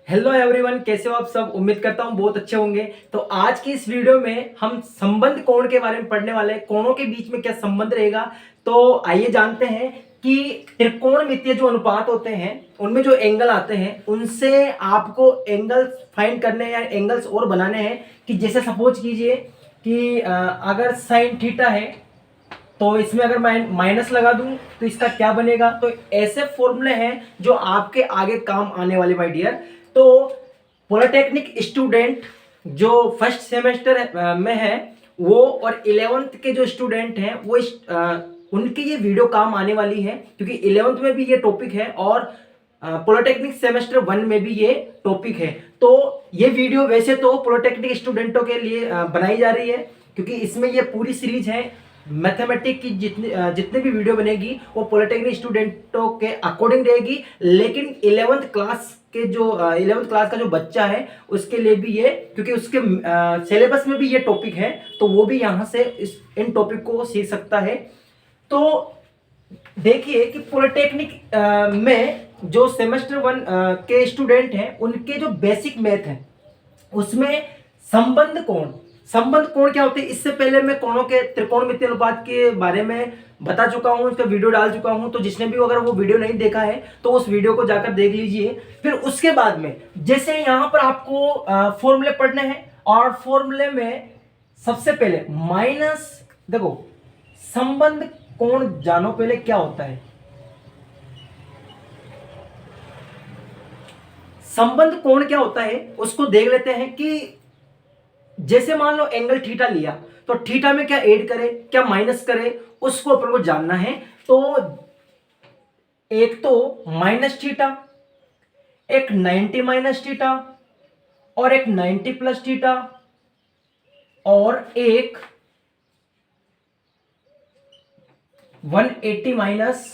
Hello everyone, कैसे हो आप सब। उम्मीद करता हूँ बहुत अच्छे होंगे। तो आज की इस वीडियो में हम संबंध कोण के बारे में पढ़ने वाले हैं। कोणों के बीच में क्या संबंध रहेगा, तो आइए जानते हैं कि त्रिकोणमितीय जो अनुपात होते हैं उनमें जो एंगल आते हैं उनसे आपको एंगल्स फाइंड करने या एंगल्स और बनाने हैं। कि जैसे सपोज कीजिए कि अगर साइन थीटा है तो इसमें अगर मैं माइनस लगा दूं तो इसका क्या बनेगा। तो ऐसे फॉर्मूले हैं जो आपके आगे काम आने वाले भाई डियर। तो पॉलिटेक्निक स्टूडेंट जो फर्स्ट सेमेस्टर में है वो और 11th के जो स्टूडेंट हैं वो उनकी ये वीडियो काम आने वाली है, क्योंकि 11th में भी ये टॉपिक है और पॉलिटेक्निक सेमेस्टर 1 में भी ये टॉपिक है। तो ये वीडियो वैसे तो पॉलिटेक्निक स्टूडेंटों के लिए बनाई जा रही है, क्योंकि इसमें ये पूरी सीरीज है मैथमेटिक्स की। जितने भी वीडियो बनेगी वो पॉलिटेक्निक स्टूडेंटों के अकॉर्डिंग रहेगी, लेकिन 11th क्लास के जो 11th क्लास का जो बच्चा है उसके लिए भी ये, क्योंकि उसके सिलेबस में भी ये टॉपिक है तो वो भी यहाँ से इन टॉपिक को सीख सकता है। तो देखिए कि पॉलिटेक्निक में जो सेमेस्टर 1 के स्टूडेंट हैं उनके जो बेसिक मैथ है उसमें संबंध कोण क्या होते हैं। इससे पहले मैं कोणों के त्रिकोणमितीय अनुपात के बारे में बता चुका हूं, इसका वीडियो डाल चुका हूं। तो जिसने भी अगर वो वीडियो नहीं देखा है तो उस वीडियो को जाकर देख लीजिए। फिर उसके बाद में जैसे यहां पर आपको फॉर्मूले पढ़ने हैं और फॉर्मूले में सबसे पहले माइनस, देखो संबंध कोण जानो पहले क्या होता है। संबंध कोण क्या होता है उसको देख लेते हैं। कि जैसे मान लो एंगल थीटा लिया तो थीटा में क्या ऐड करे क्या माइनस करे उसको अपन को जानना है। तो एक तो माइनस थीटा, एक 90 माइनस थीटा और एक 90 प्लस थीटा और एक 180 माइनस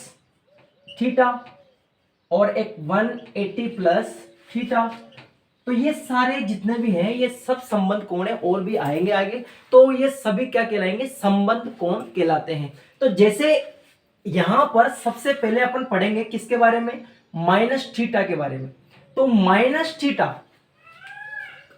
थीटा और एक 180 प्लस थीटा। तो ये सारे जितने भी हैं ये सब संबंध कोण है, और भी आएंगे आगे। तो ये सभी क्या कहलाएंगे, संबंध कोण कहलाते हैं। तो जैसे यहां पर सबसे पहले अपन पढ़ेंगे किसके बारे में, माइनस थीटा के बारे में। तो माइनस थीटा,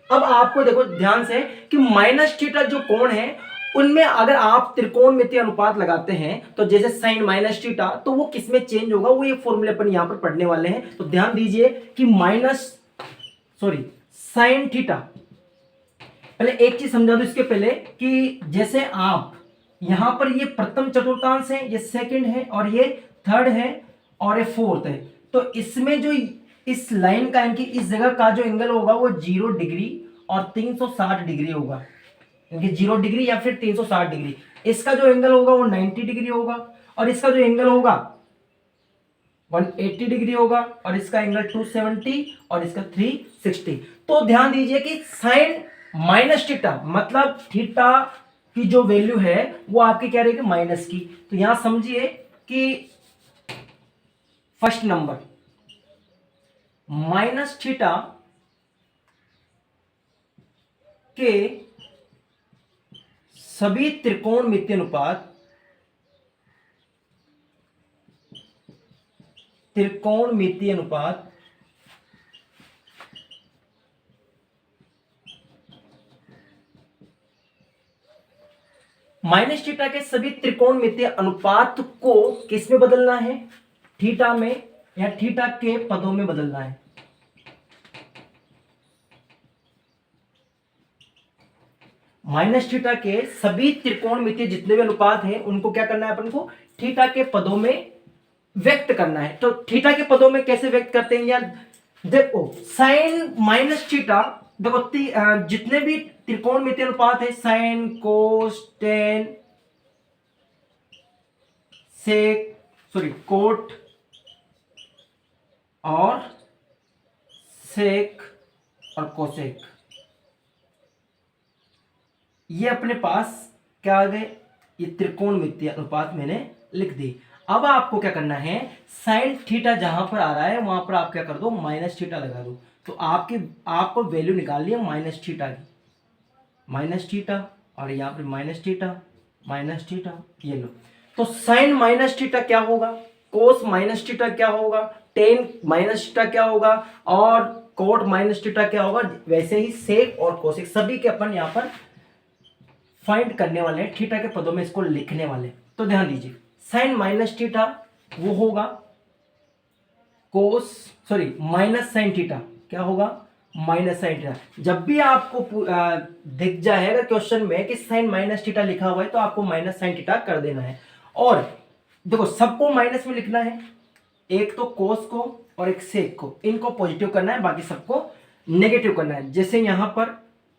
अब आपको देखो ध्यान से कि माइनस थीटा जो कोण है उनमें अगर आप त्रिकोणमितीय अनुपात लगाते हैं तो जैसे साइन माइनस थीटा, तो वो किसमें चेंज होगा वो ये फॉर्मूले अपन यहां पर पढ़ने वाले हैं। तो ध्यान दीजिए कि साइन थीटा, पहले एक चीज समझा दो इसके पहले कि जैसे आप यहां पर ये प्रथम चतुर्थांश है, ये सेकंड है और ये थर्ड है और ये फोर्थ है। तो इसमें जो इस लाइन का इनकी इस जगह का जो एंगल होगा वो 0 डिग्री और 360 डिग्री होगा। इनकी 0 डिग्री या फिर 360 डिग्री। इसका जो एंगल होगा वो 90 डिग्री होगा और इसका जो एंगल होगा 180 डिग्री होगा और इसका एंगल 270 और इसका 360। तो ध्यान दीजिए कि साइन माइनस थीटा मतलब थीटा की जो वैल्यू है वो आपकी क्या रहेगी, माइनस की। तो यहां समझिए कि फर्स्ट नंबर माइनस थीटा के सभी त्रिकोणमितीय अनुपात माइनस थीटा के सभी त्रिकोणमितीय अनुपात को किस में बदलना है, थीटा में या थीटा के पदों में बदलना है। माइनस थीटा के सभी त्रिकोणमितीय जितने भी अनुपात हैं उनको क्या करना है अपन को, थीटा के पदों में व्यक्त करना है। तो थीटा के पदों में कैसे व्यक्त करते हैं यार, देखो साइन माइनस थीटा, देखो जितने भी त्रिकोणमितीय अनुपात है sine cos tan sec cot और सेक और कोसेक, ये अपने पास क्या आ गए, ये त्रिकोणमितीय अनुपात मैंने लिख दी। अब आपको क्या करना है, साइन थीटा जहां पर आ रहा है वहां पर आप क्या कर दो, माइनस थीटा लगा दो। तो आपको वैल्यू निकालनी है माइनस थीटा की, माइनस थीटा और यहां पर माइनस थीटा ये लो। तो साइन माइनस थीटा क्या होगा, कोस माइनस थीटा क्या होगा, टेन माइनस थीटा क्या होगा और कोट माइनस थीटा क्या होगा, वैसे ही सेक और कोसेक सभी के अपन यहाँ पर फाइंड करने वाले हैं, थीटा के पदों में इसको लिखने वाले। तो ध्यान दीजिए, साइन माइनस थीटा वो होगा कोस, सॉरी माइनस साइन थीटा, क्या होगा माइनस साइन थीटा। जब भी आपको दिख जाएगा क्वेश्चन में कि साइन माइनस थीटा लिखा हुआ है तो आपको माइनस साइन थीटा कर देना है। और देखो सबको माइनस में लिखना है, एक तो कोस को और एक सेक को, इनको पॉजिटिव करना है, बाकी सबको नेगेटिव करना है। जैसे यहां पर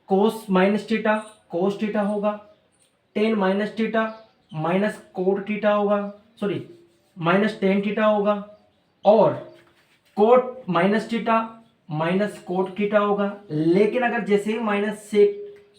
cos minus theta cos theta होगा, ten minus theta minus cot theta होगा, सॉरी माइनस टेन थीटा होगा, और cot minus theta minus cot theta होगा। लेकिन अगर जैसे ही माइनस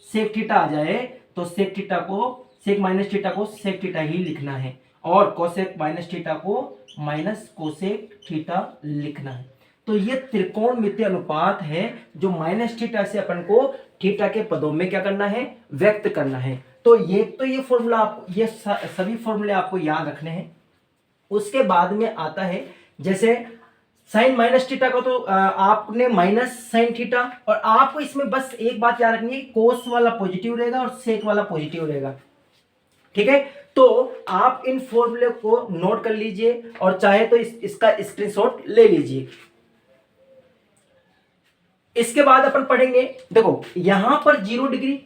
सेक थीटा आ जाए तो सेक थीटा को, सेक माइनस थीटा को सेक थीटा ही लिखना है, और कोसेक माइनस थीटा को माइनस कोसेक थीटा लिखना है। तो ये त्रिकोणमितीय अनुपात है जो माइनस थीटा से अपन को थीटा के पदों में क्या करना है, व्यक्त करना है। तो ये फॉर्मूला आपको, ये सभी फॉर्मूले आपको याद रखने हैं। उसके बाद में आता है जैसे साइन माइनस थीटा का, तो आपने माइनस साइन थीटा, और आपको इसमें बस एक बात याद रखनी है, कोस वाला पॉजिटिव रहेगा और सेक वाला पॉजिटिव रहेगा, ठीक है। तो आप इन फॉर्मूले को नोट कर लीजिए और चाहे तो इसका स्क्रीनशॉट ले लीजिए। इसके बाद अपन पढ़ेंगे, देखो यहां पर 0 डिग्री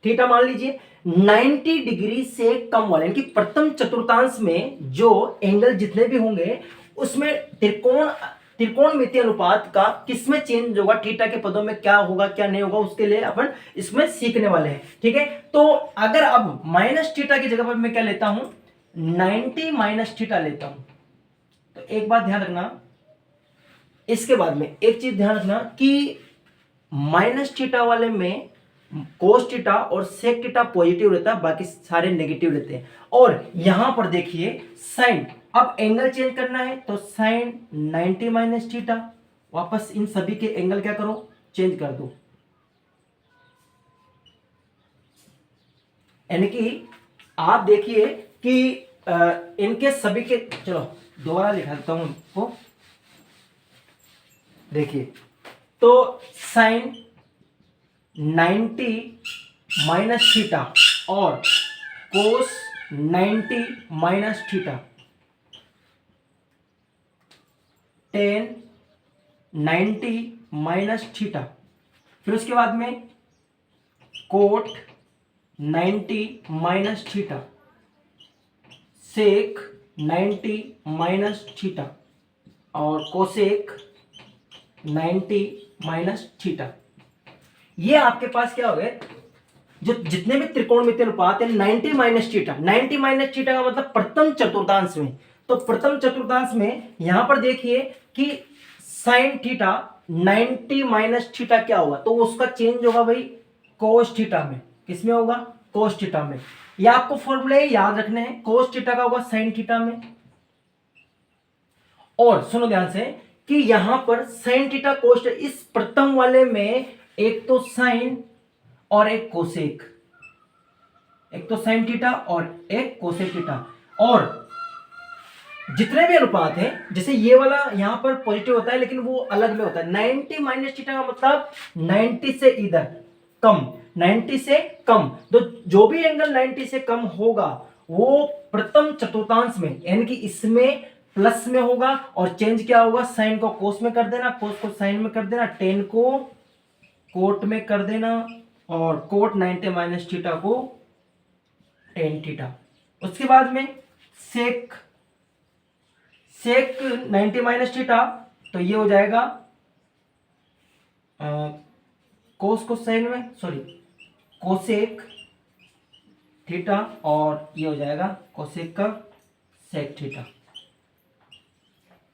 थीटा मान लीजिए, 90 डिग्री से कम वाले, यानी कि प्रथम चतुर्थांश में जो एंगल जितने भी होंगे उसमें त्रिकोणमितीय अनुपात का किसमें चेंज होगा, थीटा के पदों में क्या होगा क्या नहीं होगा, उसके लिए अपन इसमें सीखने वाले हैं, ठीक है। तो अगर अब माइनस थीटा की जगह पर मैं क्या लेता हूं, 90 माइनस थीटा लेता हूं, तो एक बात ध्यान रखना, इसके बाद में एक चीज ध्यान रखना कि माइनस थीटा वाले में कोस थीटा और सेक थीटा पॉजिटिव रहता है, बाकी सारे नेगेटिव रहते हैं। और यहां पर देखिए साइन, अब एंगल चेंज करना है तो साइन 90 माइनस थीटा, वापस इन सभी के एंगल क्या करो, चेंज कर दो, यानी कि आप देखिए कि इनके सभी के, चलो दोबारा लिखा देता हूं आपको, देखिए तो साइन 90 माइनस थीटा और कोस 90 minus theta, ten 90 minus theta, फिर उसके बाद में कोट 90 माइनस थीटा, सेक 90 माइनस थीटा, और कोसेक 90 माइनस थीटा। ये आपके पास क्या हो गए, जो जितने भी त्रिकोणमितीय अनुपात है 90 माइनस थीटा, 90 माइनस थीटा का मतलब प्रथम चतुर्थांश में। तो प्रथम चतुर्थांश में यहां पर देखिए कि साइन थीटा 90 माइनस थीटा क्या होगा, तो उसका चेंज होगा भाई कोस थीटा में, किसमें होगा, कोस थीटा में। ये आपको फॉर्मूले याद रखने हैं, कोस थीटा का होगा साइन थीटा में। और सुनो ध्यान से कि यहां पर साइन थीटा कोस, इस प्रथम वाले में एक तो साइन और एक कोसेक, एक तो साइन थीटा और एक कोसेक थीटा। और जितने भी अनुपात हैं, जैसे ये वाला यहां पर पॉजिटिव होता है लेकिन वो अलग में होता है, 90 माइनस थीटा का मतलब 90 से इधर कम, 90 से कम, तो जो भी एंगल 90 से कम होगा वो प्रथम चतुर्थांश में, यानी कि इसमें प्लस में होगा, और चेंज क्या होगा, साइन को कोस में कर देना, कोस को साइन में कर देना, टेन को कोट में कर देना, और कोट 90 माइनस थीटा को टेन थीटा। उसके बाद में सेक 90 माइनस थीटा, तो ये हो जाएगा कोस को साइन में, सॉरी कोसेक थीटा, और ये हो जाएगा कोसेक का सेक थीटा।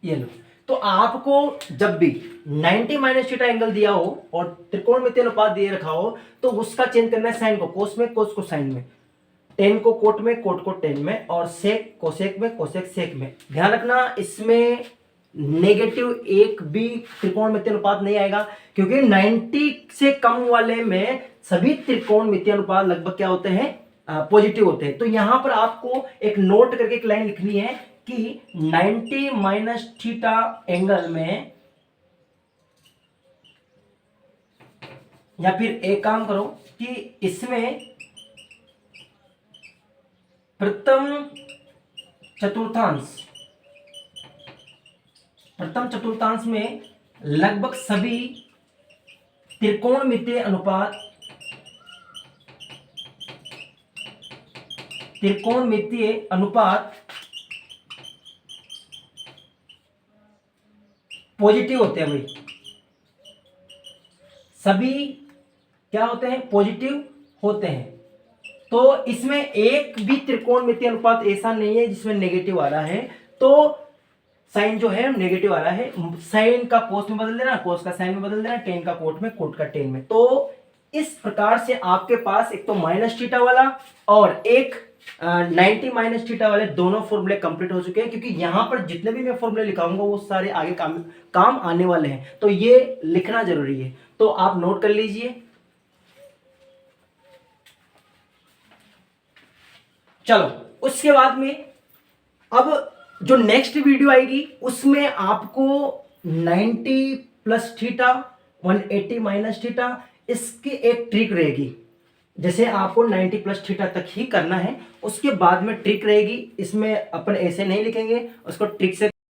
ये लो, तो आपको जब भी 90 माइनस थीटा एंगल दिया हो और त्रिकोणमितीय अनुपात दिए रखा हो तो उसका चेंज करना है, साइन को कोस में, कोस को साइन में, टेन को कोट में, कोट को टेन में, और सेक कोसेक में, कोसेक सेक में। ध्यान रखना इसमें नेगेटिव एक भी त्रिकोणमितीय अनुपात नहीं आएगा, क्योंकि 90 से कम वाले में सभी त्रिकोणमितीय अनुपात लगभग क्या होते हैं, पॉजिटिव होते हैं। तो यहां पर आपको एक नोट करके एक लाइन लिखनी है कि 90 माइनस थीटा एंगल में या फिर एक काम करो कि इसमें प्रथम चतुर्थांश में लगभग सभी त्रिकोणमितीय अनुपात पॉजिटिव होते हैं भाई। सभी क्या होते हैं? पॉजिटिव होते हैं। तो इसमें एक भी त्रिकोणमितीय अनुपात ऐसा नहीं है जिसमें नेगेटिव आ रहा है। तो साइन जो है नेगेटिव आ रहा है, साइन का कोस में बदल देना, कोस का साइन में बदल देना, टेन का कोट में, कोट का टेन में। तो इस प्रकार से आपके पास एक तो माइनस थीटा वाला और एक 90 माइनस थीटा वाले दोनों फॉर्मूले कंप्लीट हो चुके हैं, क्योंकि यहां पर जितने भी मैं फॉर्मूले लिखाऊंगा वो सारे आगे काम आने वाले हैं, तो ये लिखना जरूरी है। तो आप नोट कर लीजिए। चलो उसके बाद में अब जो नेक्स्ट वीडियो आएगी उसमें आपको 90 प्लस थीटा 180 माइनस थीटा इसकी एक ट्रिक रहेगी। जैसे आपको 90 प्लस थीटा तक ही करना है, उसके बाद में ट्रिक रहेगी। इसमें अपन ऐसे नहीं लिखेंगे, उसको ट्रिक से